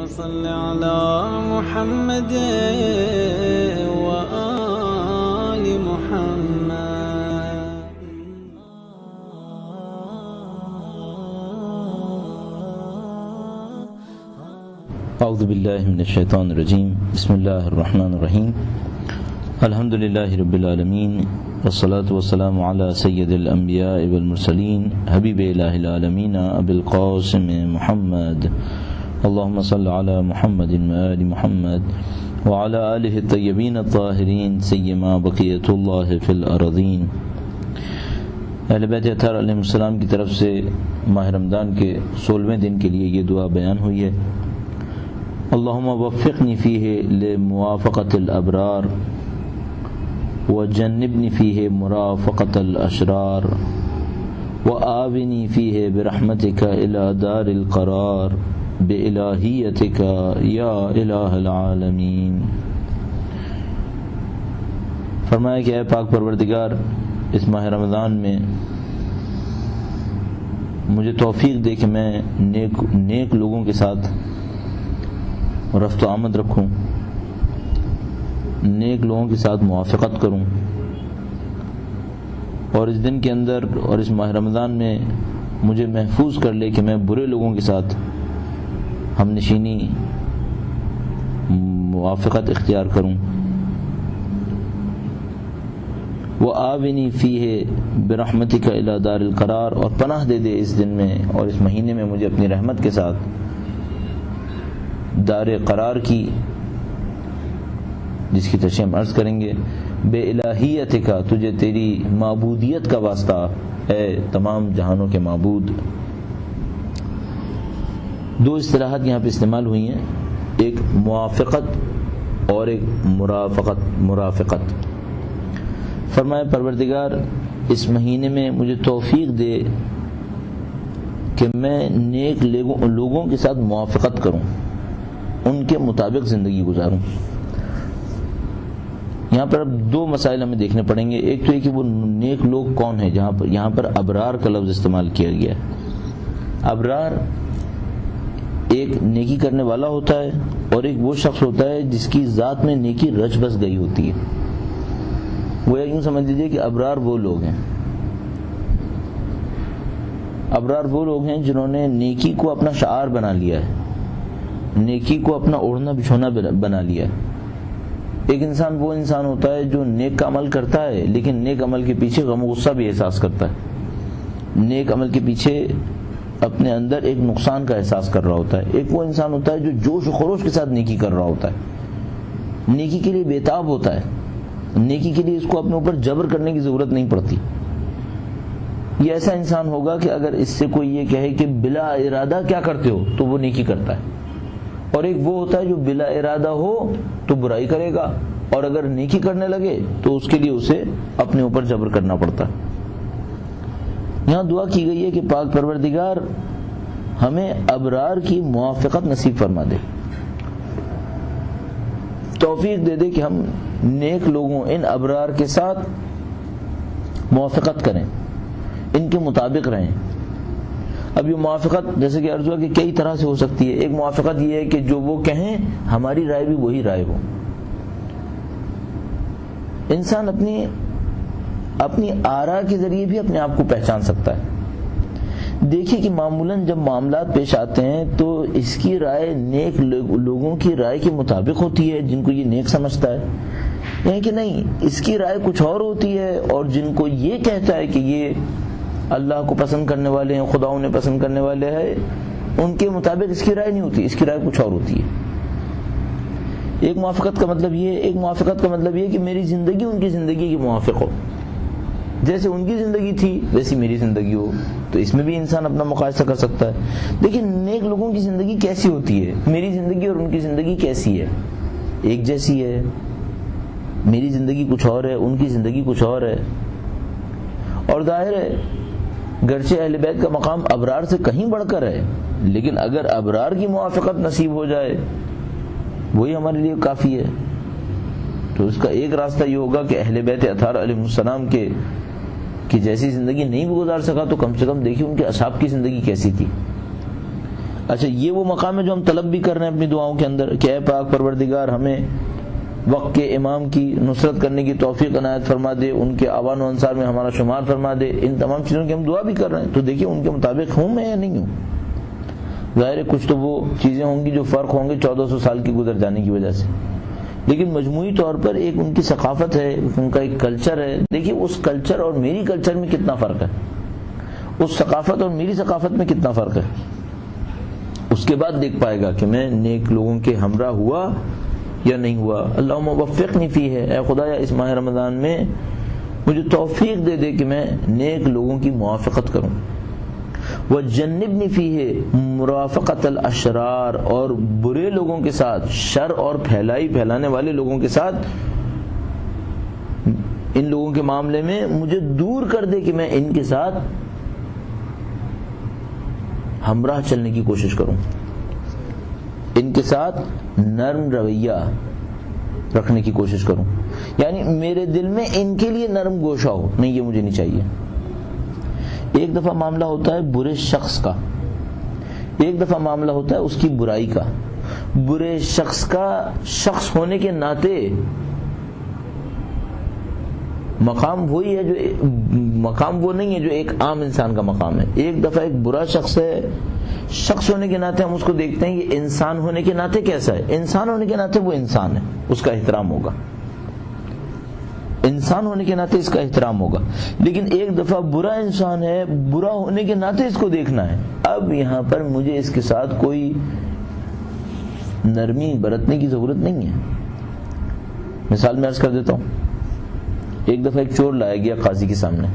صل على محمد وآل محمد. اعوذ باللہ من الشیطان الرجیم. بسم اللہ الرحمن الرحیم. الحمد للہ رب العالمین والصلاة والسلام علی سید الانبیاء والمرسلین حبیب الہ العالمین ابی القاسم محمد. اللہم صل علی محمد وآل محمد وعلی آلہ الطیبین الطاہرین سیما بقیت اللہ فی الارضین. اہل بیت اطہار علیہ السلام کی طرف سے ماہ رمضان کے 16ویں دن کے لیے یہ دعا بیان ہوئی ہے. اللہم وفقنی فیہ لموافقۃ الابرار وجنبنی فیہ مرافقۃ الاشرار وآونی فیہ برحمتک الی دار القرار بإلہیتک یا الہ العالمین. فرمایا کہ اے پاک پروردگار، اس ماہ رمضان میں مجھے توفیق دے کہ میں نیک لوگوں کے ساتھ رفت و آمد رکھوں، نیک لوگوں کے ساتھ موافقت کروں، اور اس دن کے اندر اور اس ماہ رمضان میں مجھے محفوظ کر لے کہ میں برے لوگوں کے ساتھ ہم نشینی موافقت اختیار کروں. وآونی فیہ برحمتک الی دار القرار، اور پناہ دے دے اس دن میں اور اس مہینے میں مجھے اپنی رحمت کے ساتھ دار قرار کی، جس کی تشریح ہم عرض کریں گے. بے الہیتک، تجھے تیری معبودیت کا واسطہ اے تمام جہانوں کے معبود. دو اصطلاحات یہاں پہ استعمال ہوئی ہیں، ایک موافقت اور ایک مرافقت. فرمایا پروردگار اس مہینے میں مجھے توفیق دے کہ میں نیک لوگوں کے ساتھ موافقت کروں، ان کے مطابق زندگی گزاروں. یہاں پر اب دو مسائل ہمیں دیکھنے پڑیں گے. ایک تو یہ کہ وہ نیک لوگ کون ہیں. یہاں پر ابرار کا لفظ استعمال کیا گیا ہے. ابرار ایک نیکی کرنے والا ہوتا ہے اور ایک وہ شخص ہوتا ہے جس کی ذات میں نیکی رچ بس گئی ہوتی ہے. وہ یوں سمجھ لیجیے کہ ابرار وہ لوگ ہیں، ابرار وہ لوگ ہیں جنہوں نے نیکی کو اپنا شعار بنا لیا ہے، نیکی کو اپنا اوڑھنا بچھونا بنا لیا ہے. ایک انسان وہ انسان ہوتا ہے جو نیک کا عمل کرتا ہے لیکن نیک عمل کے پیچھے غم و غصہ بھی احساس کرتا ہے، نیک عمل کے پیچھے اپنے اندر ایک نقصان کا احساس کر رہا ہوتا ہے. ایک وہ انسان ہوتا ہے جو جوش و خروش کے ساتھ نیکی کر رہا ہوتا ہے، نیکی کے لیے بےتاب ہوتا ہے، نیکی کے لیے اس کو اپنے اوپر جبر کرنے کی ضرورت نہیں پڑتی. یہ ایسا انسان ہوگا کہ اگر اس سے کوئی یہ کہے کہ بلا ارادہ کیا کرتے ہو تو وہ نیکی کرتا ہے. اور ایک وہ ہوتا ہے جو بلا ارادہ ہو تو برائی کرے گا، اور اگر نیکی کرنے لگے تو اس کے لیے اسے اپنے اوپر جبر کرنا پڑتا ہے. یہاں دعا کی گئی ہے کہ پاک پروردگار ہمیں ابرار کی موافقت نصیب فرما دے، توفیق دے دے کہ ہم نیک لوگوں ان ابرار کے ساتھ موافقت کریں، ان کے مطابق رہیں. اب یہ موافقت جیسے کہ عرض ہوا کہ کئی طرح سے ہو سکتی ہے. ایک موافقت یہ ہے کہ جو وہ کہیں ہماری رائے بھی وہی رائے ہو. انسان اپنی آراء کے ذریعے بھی اپنے آپ کو پہچان سکتا ہے. دیکھیے کہ معمولاً جب معاملات پیش آتے ہیں تو اس کی رائے نیک لوگوں کی رائے کے مطابق ہوتی ہے جن کو یہ نیک سمجھتا ہے، یعنی کہ نہیں اس کی رائے کچھ اور ہوتی ہے، اور جن کو یہ کہتا ہے کہ یہ اللہ کو پسند کرنے والے ہیں، خدا انہیں پسند کرنے والے ہیں، ان کے مطابق اس کی رائے نہیں ہوتی، اس کی رائے کچھ اور ہوتی ہے. ایک موافقت کا مطلب یہ ہے کہ میری زندگی ان کی زندگی کے موافق ہو، جیسے ان کی زندگی تھی ویسی میری زندگی ہو. تو اس میں بھی انسان اپنا مقایسہ کر سکتا ہے. لیکن نیک لوگوں کی زندگی کیسی ہوتی ہے؟ میری زندگی اور ان کی زندگی کیسی ہے؟ ایک جیسی ہے. میری زندگی کچھ اور ہے، ان کی زندگی کچھ اور ہے. اور ظاہر ہے گرچہ اہل بیت کا مقام ابرار سے کہیں بڑھ کر ہے، لیکن اگر ابرار کی موافقت نصیب ہو جائے وہی ہمارے لیے کافی ہے. تو اس کا ایک راستہ یہ ہوگا کہ اہل بیت اطہار علیہ السلام کی جیسی زندگی نہیں بھی گزار سکا تو کم سے کم دیکھیے ان کے اصحاب کی زندگی کیسی تھی. اچھا یہ وہ مقام ہے جو ہم طلب بھی کر رہے ہیں اپنی دعاؤں کے اندر کہ اے پاک پروردگار ہمیں وقت کے امام کی نصرت کرنے کی توفیق عنایت فرما دے، ان کے اعوان و انصار میں ہمارا شمار فرما دے. ان تمام چیزوں کی ہم دعا بھی کر رہے ہیں، تو دیکھیے ان کے مطابق ہوں میں یا نہیں ہوں. ظاہر ہے کچھ تو وہ چیزیں ہوں گی جو فرق ہوں گے 1400 سال کی گزر جانے کی وجہ سے، لیکن مجموعی طور پر ایک ان کی ثقافت ہے، ان کا ایک کلچر ہے. دیکھیے اس کلچر اور میری کلچر میں کتنا فرق ہے، اس ثقافت اور میری ثقافت میں کتنا فرق ہے. اس کے بعد دیکھ پائے گا کہ میں نیک لوگوں کے ہمراہ ہوا یا نہیں ہوا. اللہم وفقنی فیہ، اے خدایا اس ماہ رمضان میں مجھے توفیق دے دے کہ میں نیک لوگوں کی موافقت کروں. وجنبنی فیہ مرافقت الاشرار، اور برے لوگوں کے ساتھ، شر اور پھیلانے والے لوگوں کے ساتھ، ان لوگوں کے معاملے میں مجھے دور کر دے کہ میں ان کے ساتھ ہمراہ چلنے کی کوشش کروں، ان کے ساتھ نرم رویہ رکھنے کی کوشش کروں. یعنی میرے دل میں ان کے لیے نرم گوشہ ہو، نہیں یہ مجھے نہیں چاہیے. ایک دفعہ معاملہ ہوتا ہے برے شخص کا، ایک دفعہ معاملہ ہوتا ہے اس کی برائی کا. برے شخص کا شخص ہونے کے ناطے مقام وہی ہے جو مقام وہ نہیں ہے جو ایک عام انسان کا مقام ہے. ایک دفعہ ایک برا شخص ہے، شخص ہونے کے ناطے ہم اس کو دیکھتے ہیں یہ انسان ہونے کے ناطے کیسا ہے. انسان ہونے کے ناطے وہ انسان ہے، اس کا احترام ہوگا، انسان ہونے کے ناطے اس کا احترام ہوگا. لیکن ایک دفعہ برا انسان ہے، برا ہونے کے ناطے اس کو دیکھنا ہے. اب یہاں پر مجھے اس کے ساتھ کوئی نرمی برتنے کی ضرورت نہیں ہے. مثال میں عرض کر دیتا ہوں. ایک دفعہ ایک چور لایا گیا قاضی کے سامنے.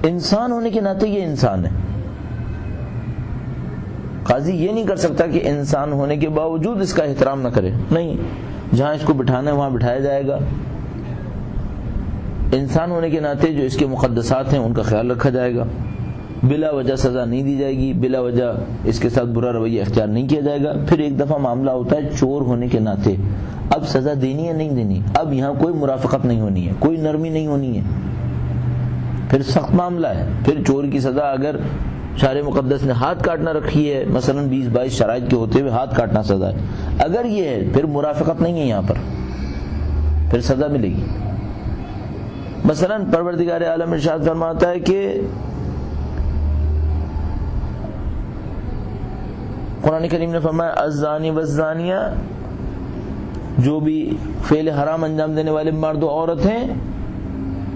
انسان ہونے کے ناطے یہ انسان ہے. قاضی یہ نہیں کر سکتا کہ انسان ہونے کے باوجود اس کا احترام نہ کرے، نہیں، جہاں اس کو بٹھانا ہے وہاں بٹھایا جائے گا. انسان ہونے کے ناطے جو اس کے مقدسات ہیں ان کا خیال رکھا جائے گا. بلا وجہ سزا نہیں دی جائے گی، بلا وجہ اس کے ساتھ برا رویہ اختیار نہیں کیا جائے گا. پھر ایک دفعہ معاملہ ہوتا ہے چور ہونے کے ناطے اب سزا دینی ہے نہیں دینی، اب یہاں کوئی مرافقت نہیں ہونی ہے، کوئی نرمی نہیں ہونی ہے. پھر سخت معاملہ ہے. پھر چور کی سزا اگر شارع مقدس نے ہاتھ کاٹنا رکھی ہے، مثلا 20-22 شرائط کے ہوتے ہوئے ہاتھ کاٹنا سزا ہے، اگر یہ ہے پھر مرافقت نہیں ہے، یہاں پر پھر سزا ملے گی. مثلا پروردگار عالم ارشاد فرماتا ہے کہ قرآن کریم نے فرمایا الزانی والزانیہ، جو بھی فعل حرام انجام دینے والے مرد و عورت ہیں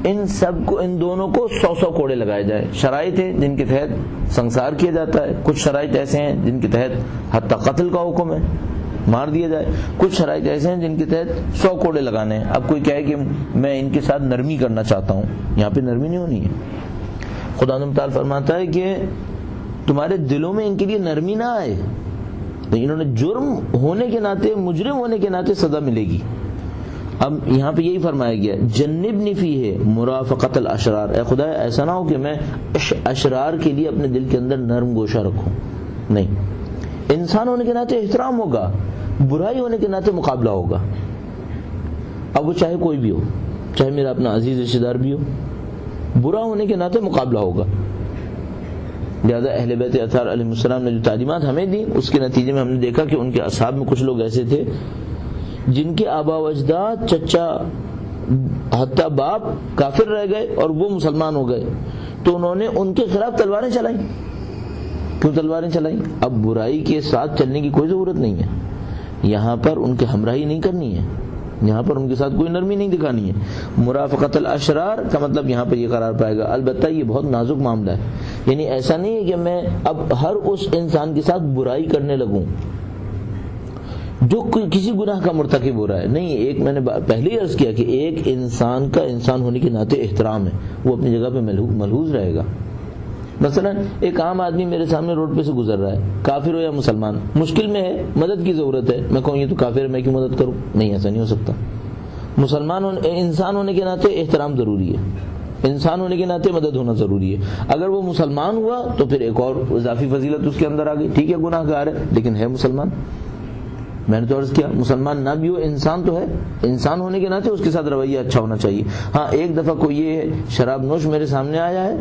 ان سب کو، ان دونوں کو 100 کوڑے لگائے جائے. شرائط ہے جن کے تحت سنسار کیا جاتا ہے، کچھ شرائط ایسے ہیں جن کے تحت حتی قتل کا حکم ہے، مار دیا جائے. کچھ شرائط ایسے ہیں جن کے تحت 100 کوڑے لگانے ہیں. اب کوئی کہے کہ میں ان کے ساتھ نرمی کرنا چاہتا ہوں، یہاں پہ نرمی نہیں ہونی ہے. خدا تعالیٰ فرماتا ہے کہ تمہارے دلوں میں ان کے لیے نرمی نہ آئے، تو انہوں نے جرم ہونے کے ناطے، مجرم ہونے کے ناطے سزا ملے گی. اب یہاں پہ یہی فرمایا گیا جنبنی فیہ مرافقت الاشرار، اے خدا ایسا نہ ہو کہ میں اشرار کے لیے اپنے دل کے اندر نرم گوشہ رکھوں. نہیں، انسان ہونے کے ناطے احترام ہوگا، برائی ہونے کے ناطے مقابلہ ہوگا. اب وہ چاہے کوئی بھی ہو، چاہے میرا اپنا عزیز رشتہ دار بھی ہو، برا ہونے کے ناطے مقابلہ ہوگا. لہذا اہل بیت اطہار علیہ السلام نے جو تعلیمات ہمیں دی، اس کے نتیجے میں ہم نے دیکھا کہ ان کے اصحاب میں کچھ لوگ ایسے تھے جن کے آبا و اجداد، چچا، حتیٰ باپ کافر رہ گئے اور وہ مسلمان ہو گئے، تو انہوں نے ان کے خلاف تلواریں چلائیں. کیوں تلواریں چلائیں؟ اب برائی کے ساتھ چلنے کی کوئی ضرورت نہیں ہے، یہاں پر ان کے ہمراہی نہیں کرنی ہے، یہاں پر ان کے ساتھ کوئی نرمی نہیں دکھانی ہے. مرافقت الاشرار کا مطلب یہاں پر یہ قرار پائے گا. البتہ یہ بہت نازک معاملہ ہے، یعنی ایسا نہیں ہے کہ میں اب ہر اس انسان کے ساتھ برائی کرنے لگوں جو کسی گناہ کا مرتکب ہو رہا ہے. نہیں، ایک میں نے پہلے ہی عرض کیا کہ ایک انسان کا انسان ہونے کے ناطے احترام ہے، وہ اپنی جگہ پہ ملحوظ رہے گا. مثلا ایک عام آدمی میرے سامنے روڈ پہ سے گزر رہا ہے، کافر ہو یا مسلمان، مشکل میں ہے، مدد کی ضرورت ہے، میں کہوں یہ تو کافر ہے میں کیوں مدد کروں؟ نہیں، ایسا نہیں ہو سکتا. مسلمان انسان ہونے کے ناطے احترام ضروری ہے، انسان ہونے کے ناطے مدد ہونا ضروری ہے. اگر وہ مسلمان ہوا تو پھر ایک اور اضافی فضیلت اس کے اندر آ گئی. ٹھیک ہے گناہ گار ہے لیکن ہے مسلمان. میں نے تو عرض کیا مسلمان نہ بھی ہو انسان تو ہے، انسان ہونے کے ناطے اس کے ساتھ رویہ اچھا ہونا چاہیے. ہاں ایک دفعہ کوئی یہ شراب نوش میرے سامنے آیا ہے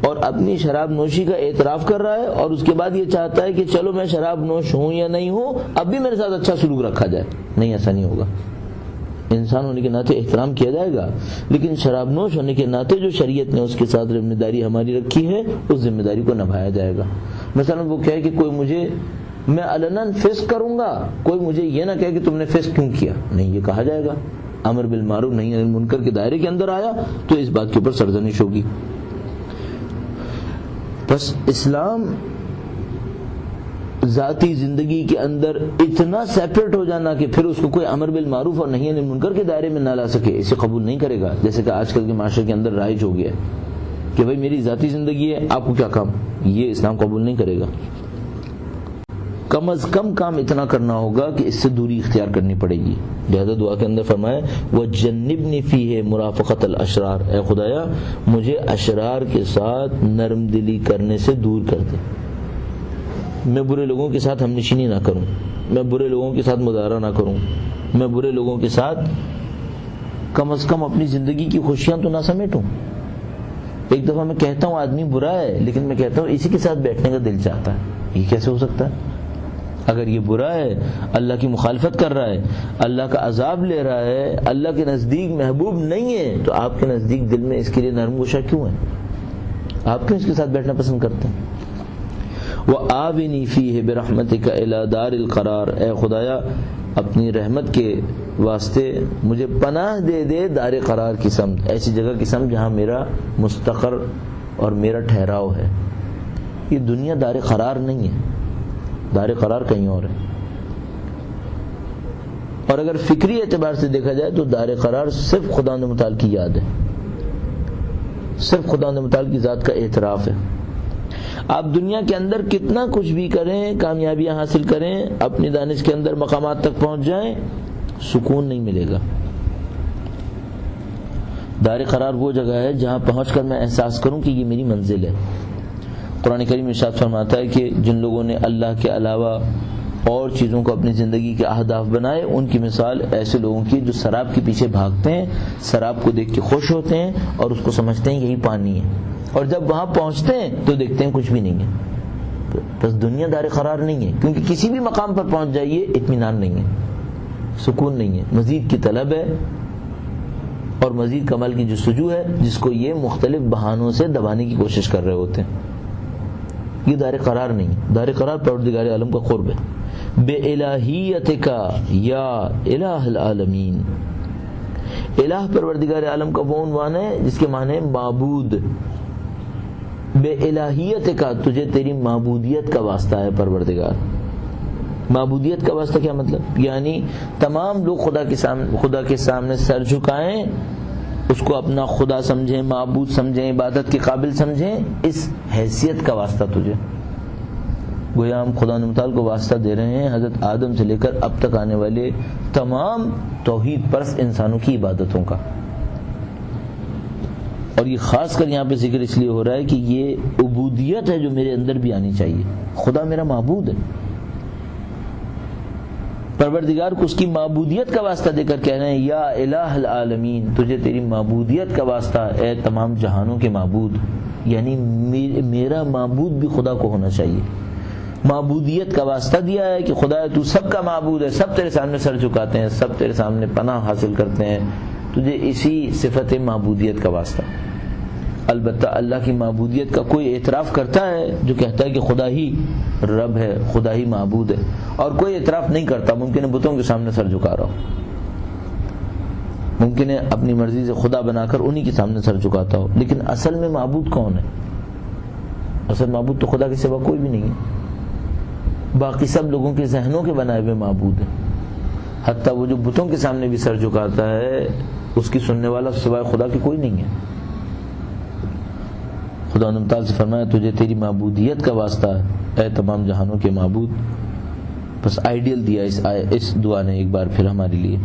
اور اپنی شراب نوشی کا اعتراف کر رہا ہے اور اس کے بعد یہ چاہتا ہے کہ چلو میں شراب نوش ہوں یا نہیں ہوں اب بھی میرے ساتھ اچھا سلوک رکھا جائے. نہیں، ایسا نہیں ہوگا. انسان ہونے کے ناطے احترام کیا جائے گا، لیکن شراب نوش ہونے کے ناطے جو شریعت نے اس کے ساتھ ذمہ داری ہماری رکھی ہے اس ذمہ داری کو نبھایا جائے گا. مثلا وہ کہے کہ کوئی مجھے، میں علناً فسق کروں گا، کوئی مجھے یہ نہ کہے کہ تم نے فسق کیوں کیا. نہیں، یہ کہا جائے گا. امر بالمعروف نہی عن المنکر کے دائرے کے اندر آیا تو اس بات کے اوپر سرزنش ہوگی. بس اسلام ذاتی زندگی کے اندر اتنا سیپریٹ ہو جانا کہ پھر اس کو کوئی امر بالمعروف اور نہی عن المنکر کے دائرے میں نہ لا سکے، اسے قبول نہیں کرے گا. جیسے کہ آج کل کے معاشرے کے اندر رائج ہو گیا کہ بھائی میری ذاتی زندگی ہے، آپ کو کیا کام. یہ اسلام قبول نہیں کرے گا. کم از کم کام اتنا کرنا ہوگا کہ اس سے دوری اختیار کرنی پڑے گی. لہذا دعا کے اندر فرمائے وَجَنِّبْنِ فِيهِ مُرَافَقَةَ الْأَشْرَارِ، اے خدایا مجھے اشرار کے ساتھ نرم دلی کرنے سے دور کر دے. میں برے لوگوں کے ساتھ ہم نشینی نہ کروں، میں برے لوگوں کے ساتھ مدارا نہ کروں، میں برے لوگوں کے ساتھ کم از کم اپنی زندگی کی خوشیاں تو نہ سمیٹوں. ایک دفعہ میں کہتا ہوں آدمی برا ہے، لیکن میں کہتا ہوں اسی کے ساتھ بیٹھنے کا دل چاہتا ہے. یہ کیسے ہو سکتا ہے؟ اگر یہ برا ہے، اللہ کی مخالفت کر رہا ہے، اللہ کا عذاب لے رہا ہے، اللہ کے نزدیک محبوب نہیں ہے، تو آپ کے نزدیک دل میں اس کے لیے نرم گوشہ کیوں ہے؟ آپ کیوں اس کے ساتھ بیٹھنا پسند کرتے ہیں؟ وَآوِنِي فِيهِ بِرَحْمَتِكَ إِلَى دَارِ الْقَرَارِ، اے خدایا اپنی رحمت کے واسطے مجھے پناہ دے دے دار قرار کی سمت، ایسی جگہ کی سمت جہاں میرا مستقر اور میرا ٹھہراؤ ہے. یہ دنیا دار قرار نہیں ہے، دار قرار کہیں اور ہے. اور اگر فکری اعتبار سے دیکھا جائے تو دار قرار صرف خداوند متعال کی یاد ہے، صرف خداوند متعال کی ذات کا اعتراف ہے. آپ دنیا کے اندر کتنا کچھ بھی کریں، کامیابیاں حاصل کریں، اپنی دانش کے اندر مقامات تک پہنچ جائیں، سکون نہیں ملے گا. دار قرار وہ جگہ ہے جہاں پہنچ کر میں احساس کروں کہ یہ میری منزل ہے. قرآن کریم ارشاد فرماتا ہے کہ جن لوگوں نے اللہ کے علاوہ اور چیزوں کو اپنی زندگی کے اہداف بنائے، ان کی مثال ایسے لوگوں کی جو سراب کے پیچھے بھاگتے ہیں، سراب کو دیکھ کے خوش ہوتے ہیں اور اس کو سمجھتے ہیں یہی پانی ہے، اور جب وہاں پہنچتے ہیں تو دیکھتے ہیں کچھ بھی نہیں ہے. بس دنیا دار قرار نہیں ہے، کیونکہ کسی بھی مقام پر پہنچ جائیے اطمینان نہیں ہے، سکون نہیں ہے، مزید کی طلب ہے اور مزید کمال کی جستجو ہے، جس کو یہ مختلف بہانوں سے دبانے کی کوشش کر رہے ہوتے ہیں. یہ دار قرار نہیں، دار قرار پروردگار عالم کا قرب ہے. بے الہیتک یا الہ العالمین، الہ پروردگار عالم کا وہ عنوان ہے جس کے معنی معبود. بے الہیتک، تجھے تیری معبودیت کا واسطہ ہے پروردگار. معبودیت کا واسطہ کیا مطلب؟ یعنی تمام لوگ خدا کے سامنے سر جھکائیں، اس کو اپنا خدا سمجھیں، معبود سمجھیں، عبادت کے قابل سمجھیں، اس حیثیت کا واسطہ تجھے. گویا ہم خدا متعال کو واسطہ دے رہے ہیں حضرت آدم سے لے کر اب تک آنے والے تمام توحید پرست انسانوں کی عبادتوں کا. اور یہ خاص کر یہاں پہ ذکر اس لیے ہو رہا ہے کہ یہ عبودیت ہے جو میرے اندر بھی آنی چاہیے. خدا میرا معبود ہے، پروردگار کو اس کی معبودیت کا واسطہ دے کر کہہ رہے ہیں یا الہ العالمین، تجھے تیری معبودیت کا واسطہ اے تمام جہانوں کے معبود. یعنی میرا معبود بھی خدا کو ہونا چاہیے. معبودیت کا واسطہ دیا ہے کہ خدا تو سب کا معبود ہے، سب تیرے سامنے سر جھکاتے ہیں، سب تیرے سامنے پناہ حاصل کرتے ہیں، تجھے اسی صفت معبودیت کا واسطہ. البتہ اللہ کی معبودیت کا کوئی اعتراف کرتا ہے جو کہتا ہے کہ خدا ہی رب ہے، خدا ہی معبود ہے، اور کوئی اعتراف نہیں کرتا، ممکن ہے بتوں کے سامنے سر جھکا رہا ہو، ممکن ہے اپنی مرضی سے خدا بنا کر انہی کے سامنے سر جھکاتا ہو، لیکن اصل میں معبود کون ہے؟ اصل معبود تو خدا کے سوا کوئی بھی نہیں ہے. باقی سب لوگوں کے ذہنوں کے بنائے ہوئے معبود ہیں. حتیٰ وہ جو بتوں کے سامنے بھی سر جھکاتا ہے اس کی سننے والا سوائے خدا کے کوئی نہیں ہے. خدا نے تعالیٰ سے فرمایا تجھے تیری معبودیت کا واسطہ ہے اے تمام جہانوں کے معبود. بس آئیڈیل دیا اس دعا نے ایک بار پھر ہمارے لیے،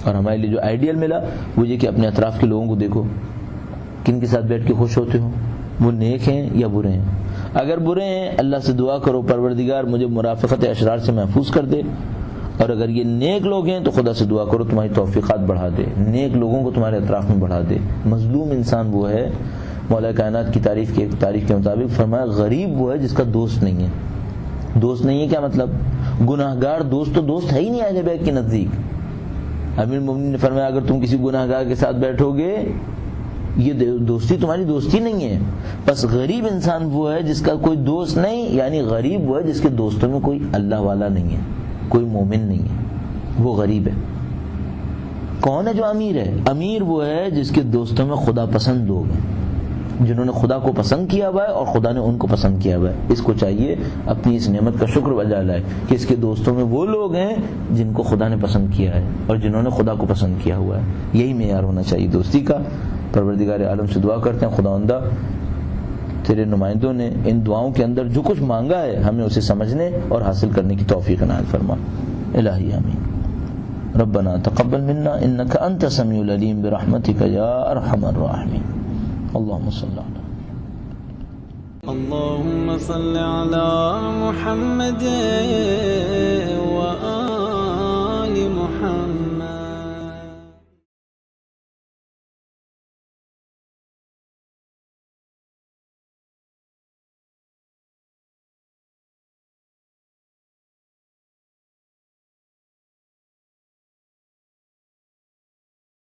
اور ہمارے لیے جو آئیڈیل ملا وہ یہ کہ اپنے اطراف کے لوگوں کو دیکھو، کن کے ساتھ بیٹھ کے خوش ہوتے ہو، وہ نیک ہیں یا برے ہیں. اگر برے ہیں اللہ سے دعا کرو پروردگار مجھے مرافقت اشرار سے محفوظ کر دے، اور اگر یہ نیک لوگ ہیں تو خدا سے دعا کرو تمہاری توفیقات بڑھا دے، نیک لوگوں کو تمہارے اطراف میں بڑھا دے. مظلوم انسان وہ ہے مولا کائنات کی تعریف کے مطابق فرمایا غریب وہ ہے جس کا دوست نہیں ہے. دوست نہیں ہے کیا مطلب؟ گناہگار دوست تو دوست ہے ہی نہیں اہل بیت کے نزدیک. امیر المومنین نے فرمایا اگر تم کسی گناہگار کے ساتھ بیٹھو گے یہ دوستی تمہاری دوستی نہیں ہے. بس غریب انسان وہ ہے جس کا کوئی دوست نہیں, یعنی غریب وہ ہے جس کے دوستوں میں کوئی اللہ والا نہیں ہے, کوئی مومن نہیں ہے, وہ غریب ہے. کون ہے جو امیر ہے؟ امیر وہ ہے جس کے دوستوں میں خدا پسند لوگ ہیں, جنہوں نے خدا کو پسند کیا ہوا ہے اور خدا نے ان کو پسند کیا ہوا ہے. اس کو چاہیے اپنی اس نعمت کا شکر بجا لائے کہ اس کے دوستوں میں وہ لوگ ہیں جن کو خدا نے پسند کیا ہے اور جنہوں نے خدا کو پسند کیا ہوا ہے. یہی معیار ہونا چاہیے دوستی کا. پروردگار عالم سے دعا کرتے ہیں خداوندہ تیرے نمائندوں نے ان دعاؤں کے اندر جو کچھ مانگا ہے ہمیں اسے سمجھنے اور حاصل کرنے کی توفیق عنایت فرما. الہی آمین. ربنا تقبل منا انك انت السميع العليم برحمتك يا ارحم الراحمين. اللهم صل على اللهم صل على محمد